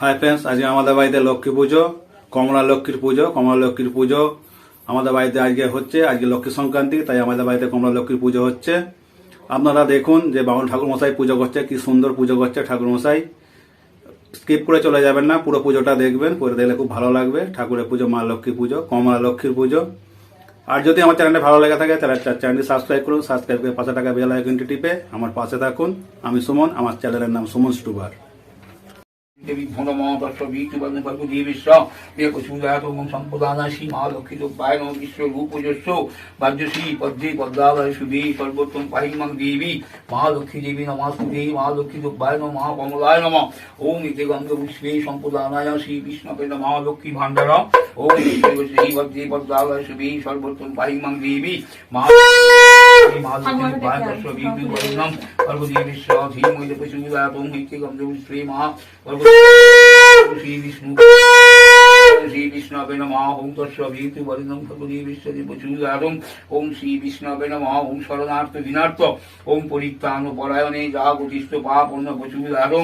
Hi friends, আজকে আমাদের বাড়িতে লক্ষ্মী পুজো, কমলা লক্ষ্মীর পুজো আমাদের বাড়িতে আজকে হচ্ছে। আজকে লক্ষ্মী সংক্রান্তি, তাই আমাদের বাড়িতে কমলা লক্ষ্মীর পুজো হচ্ছে। আপনারা দেখুন যে বামুন ঠাকুর মশাই পুজো করছে, কি সুন্দর পুজো করছে ঠাকুর মশাই। স্কিপ করে চলে যাবেন না, পুরো পুজোটা দেখবেন, পরে দেখলে খুব ভালো লাগবে। ঠাকুরের পুজো, মা লক্ষ্মীর পুজো, কমলা লক্ষ্মীর পুজো। আর যদি আমার চ্যানেলটা ভালো লেগে থাকে তাহলে চ্যানেলটি সাবস্ক্রাইব করুন, সাবস্ক্রাইব করে পাশে টাকা বেল আইকনটি টিপে আমার পাশে থাকুন। আমি সুমন, আমার চ্যানেলের নাম সুমন স্টুবার। देवी संप्रदान श्री महालक्ष्मी रूपाय नम विश्व रूपजस्व भाग्यश्री पद्मे पद्मालय शुभे सर्वोत्तम पाहिमं देवी महालक्ष्मी देवी नमस्ते महालक्ष्मी रूपाय नम महाकमलाय नम ओम इति गंध पुष्पे संप्रदानाय श्री विष्णवे नमः लक्ष्मी भाण्डार ओम श्री पद्मे पद्मालय शुभे सर्वोत्तम पाहिमं देवी महालक्ष्मी रूपाय नम सर्वदेवेश्वर धीमहि प्रचोदयात् इति गंध पुष्पे महा श्री विष्णु श्री विष्णवे नमः ओम तस्वीर वरिणं भगवदेवेश्वरी प्रचोदयात् ओम श्री विष्णवे नमः ओम शरणार्थ विनार्थ ओम परित्राण परायणे जागतिष्ठ पापन्न प्रचोदयात्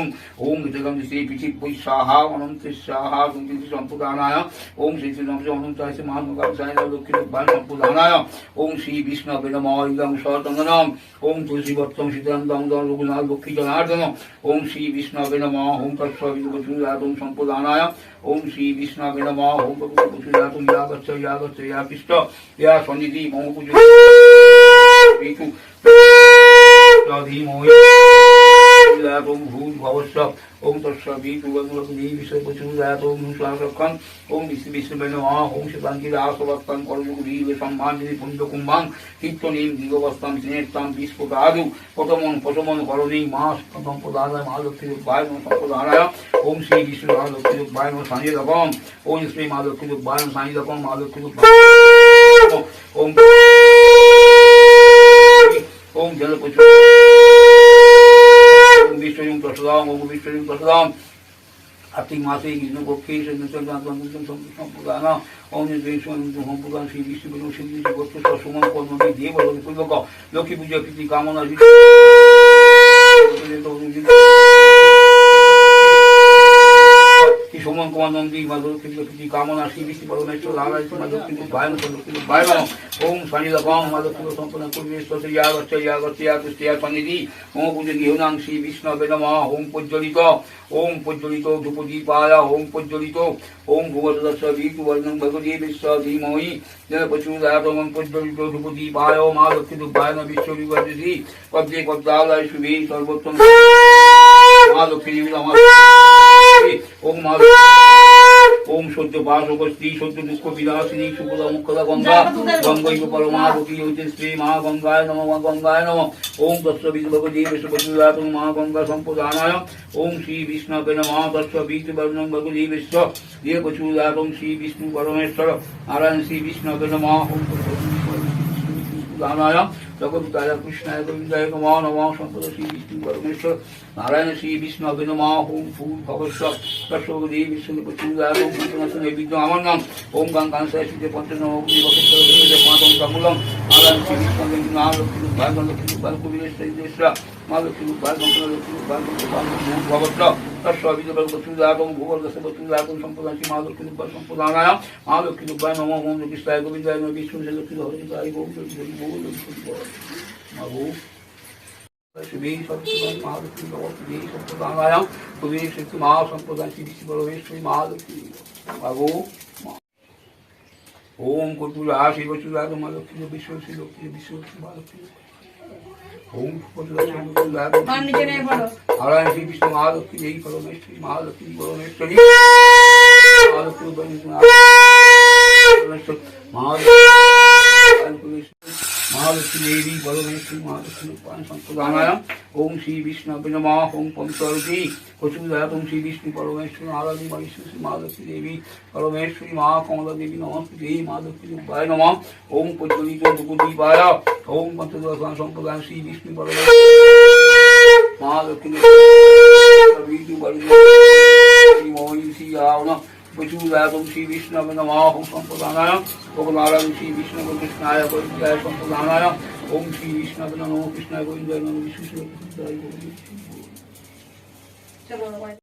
ओम इदगं श्री पिचित् स्वाहा अनंत स्वाहा संकीर्ति संप्रदानाय ओम श्री नमः अनंताय महामगाय लक्ष्मी रूपाय संप्रदानाय ओम श्री विष्णवे नमः इदं शतंगनम ओम तुलसी वत्सं सीतानंदं रघुनाथ लक्ष्मी जनार्दन ओम श्री विष्णवे नमः ओम तस्वीर प्रचोदयात् ओम संप्रदानाय ओम श्री विष्णवे नमः ओम प्रचोदयात् या गच्छ या कृष्ण या सन्निधि मम पूजो ओम भूर्भुवस्व ओम तत्सवितु वरुणदेवी प्रचोदयात् ओम स्वासखं ओम विष्णवे नमः ओम शिवाङ्गिरासवस्तं करयुगीव सम्मानिनि पुण्यकुम्भं कीर्तनीं दिगवस्तं स्नेहस्तं विस्फुटादु पटमन करणीं मास संप्रदानाय महालक्ष्मी रूपाय नमः संप्रदानाय ओम श्री विष्णु महालक्ष्मी रूपाय नमः सानिध्यकं ओम श्री महालक्ष्मी रूपाय नमः सानिध्यकं महालक्ष्मी रूपाय ओम ओम जल विश्वं प्रसदाम ओम विश्वं प्रसदाम कार्तिक मासे कृष्ण पक्षे संप्रदान ओम संप्रदान श्री विष्णु श्री गोत्र सुमन कर्मी देव पूर्वक लक्ष्मी पूजा प्रीति कामना सुमन कुमार नंदी माधुरी कामना श्री विष्णु परमेश्वर ओम शनिलकं माधुरी संपन्न कुर्वेश्वर या सन्निधि ओम पूजनीयं श्री विष्णवे नमः ओम प्रज्वलित धूपदीपाय ओम प्रज्वलित ओम भुवदस्वीतु वर्णं भगवदेवेश्वर धीमहि प्रचोदयात् ओम प्रज्वलित धूपदीपाय महालक्ष्मी रूपाय नमः विश्वरूपजि पद्मे पद्मालय शुभे सर्वोत्तम महालक्ष्मी नमः ओम ओम सत्य पाशोपस्त्री सत्य दुख विनाशिनी सुखद मुखद गंगा गंगैव परमावती श्री महागंगाय नमः ओम तत्सवितु भगवदेवेश्वर प्रचोदयात् महागंगा संप्रदानाय ओम श्री विष्णवे नमः तत्सवितु वर्णं भगवदेवेश्वर प्रचोदयात् ओम श्री विष्णु परमेश्वर नारायण श्री विष्णवे नमः ओम प्रचोदयात् जगद्गुरुताय कृष्णाय गोविंदाय नमः संपद श्री विष्णु परमेश्वर नारायण श्री विष्णवे नमः ओम भूर्भुवस्व तत्सवितु विष्णु प्रचोदयात् ओम नैवेद्य আমার নাম ओम गंगांसाय श्री पंचनम पादं कमलं नारायण श्री विष्णवे नाम लक्ष्मी रूपाय कुबेरेश्वर माँ लक्ष्मी रूपाय भूर्भुवस्व तत्सवितु प्रचोदयात् ओम भूवर्गस्य प्रचोदयात् ओम संप्रदान श्री माँ लक्ष्मी रूपाय संप्रदानाय माँ लक्ष्मी रूपाय नमः ओम कृष्णाय गोविंदाय नमः विष्णु लक्ष्मी हरिदाय ओम मागो शुभे महालक्ष्मी शुभे संप्रदानाय शुभे श्री महासंप्रदान श्री विष्णु परमेश्वरी महालक्ष्मी मागो ओम कुटुला श्री प्रचोदयात् महालक्ष्मी विश्व श्री लक्ष्मी विश्व महालक्ष्मी ओम नारायण श्री विष्णु महालक्ष्मी देवी परमेश्वरी महालक्ष्मी परमेश्वरी महालक्ष्मी देवी परमेश्वरी महालक्ष्मी संप्रदानाय ओम श्री विष्णवे नमः ओम पंचवटी प्रचोदयात् ओम श्री विष्णु परमेश्वरी नारायणी श्री महालक्ष्मी देवी परमेश्वरी महाकमला देवी नमस्ते महालक्ष्मी रूपाय नमः ओम प्रज्वलित धूपदीपाय ओम पंचदश संप्रदान श्री विष्णु परमेश्वरी महालक्ष्मी प्रचोदयात् ओम श्री विष्णवे नमः ओम संप्रदानाय ओम नारायण श्री विष्णु कृष्णाय गोविंदाय संप्रदानाय ओम श्री विष्णवे नमः कृष्णाय गोविंदाय नमः विष्णु